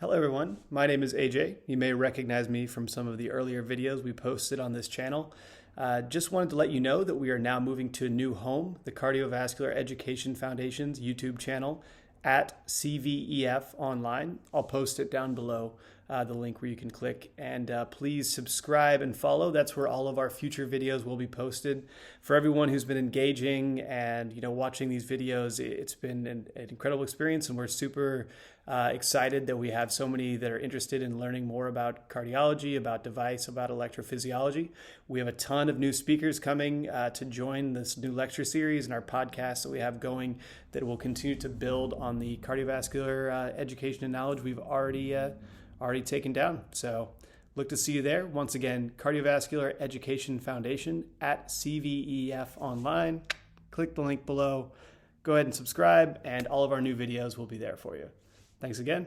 Hello everyone, my name is AJ. You may recognize me from some of the earlier videos we posted on this channel. Just wanted to let you know that we are now moving to a new home, the Cardiovascular Education Foundation's YouTube channel at CVEF Online. I'll post it down below, the link where you can click, and please subscribe and follow. That's where all of our future videos will be posted. For everyone who's been engaging and watching these videos, it's been an incredible experience, and we're super excited that we have so many that are interested in learning more about cardiology, about device, about electrophysiology. We have a ton of new speakers coming to join this new lecture series and our podcast that we have going that will continue to build on the cardiovascular education and knowledge we've already taken down. So look to see you there. Once again, Cardiovascular Education Foundation at CVEF Online. Click the link below. Go ahead and subscribe, and all of our new videos will be there for you. Thanks again.